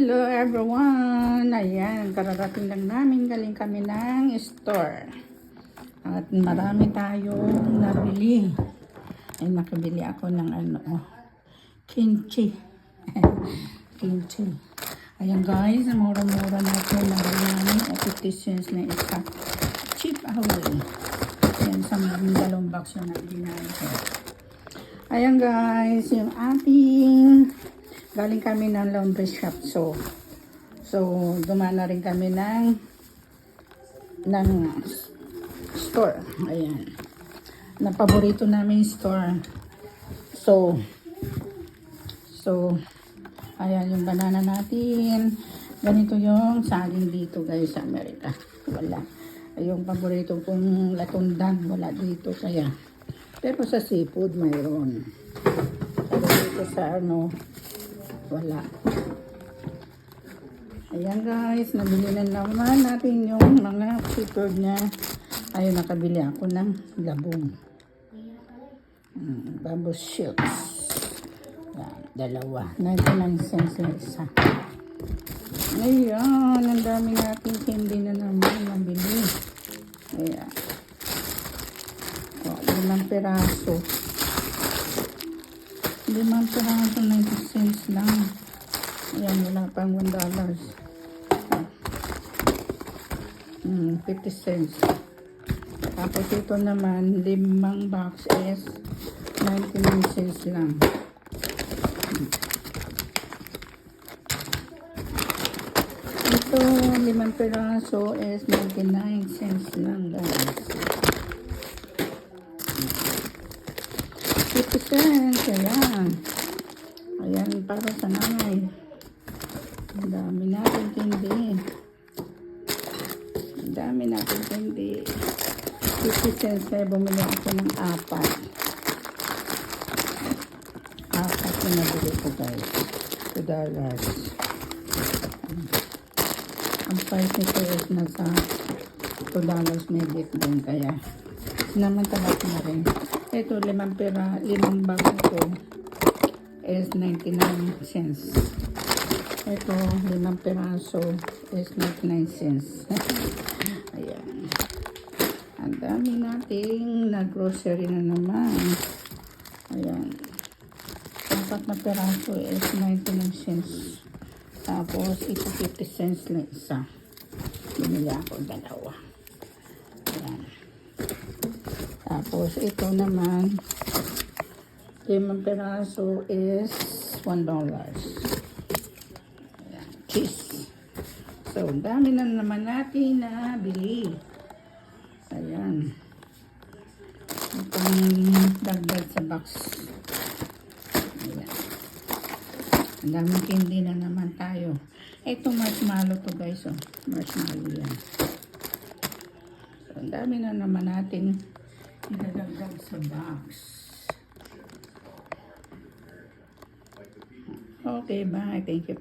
Hello everyone! Ayan, kararating lang namin. Galing kami ng store. At marami tayong nabili. Ay, nakabili ako ng kimchi. Kimchi. Ayan guys, mura-mura na ito. Nabili namin 50 cents na isa. Cheap ahoy. Ayan, sa dalawang box yung nabili namin. Ayan guys, yung ating galing kami ng laundry shop. So dumaan na rin kami ng store. Ayan. Na paborito namin store. So ayan yung banana natin. Ganito yung saging dito guys sa Amerika. Wala. Yung paborito kong latundan wala dito kaya. Pero sa seafood mayroon. Pero dito sa wala. Ayan guys, nabili na naman natin yung mga seafood niya. Ayun, nakabili ako ng labong. Bamboo shoots. Yan, dalawa. 99 cents na isa. Ayan, ang dami natin candy na naman nabili. Ayan. O, 5 peraso. 5 peraso, 90 cents lang. Ayan, wala pang $1. 50 cents. Tapos ito naman, 5 box is 99 cents lang. Ito, 5 peraso is 99 cents lang guys. 50 cents, ayan. Ayan, para sa nanay. Ang dami natin candy. Ang dami natin candy. 50 cents kaya bumili ako ng 4. 4 na nabili ko guys. $2. Ang price nito is nasa $2 medit din kaya naman talaga na rin. Ito 5 bag nito is 99 cents. Ito 5 peraso is 99 cents. Ayan. Ang dami nating na grocery na naman. Ayan. 4 na peraso is 99 cents. Tapos ito 50 cents na isa. Binili ako dalawa. Ayan. Tapos ito naman 5 peraso is $1. Ayan. Cheese. So, dami na naman natin na bili. Ayan. Itong dagdag sa box. Ayan. Ang daming candy na naman tayo. Ito marshmallow to guys. Oh. Marshmallow yan. So, ang dami na naman natin idadagdag sa box. Okay, bye. Thank you.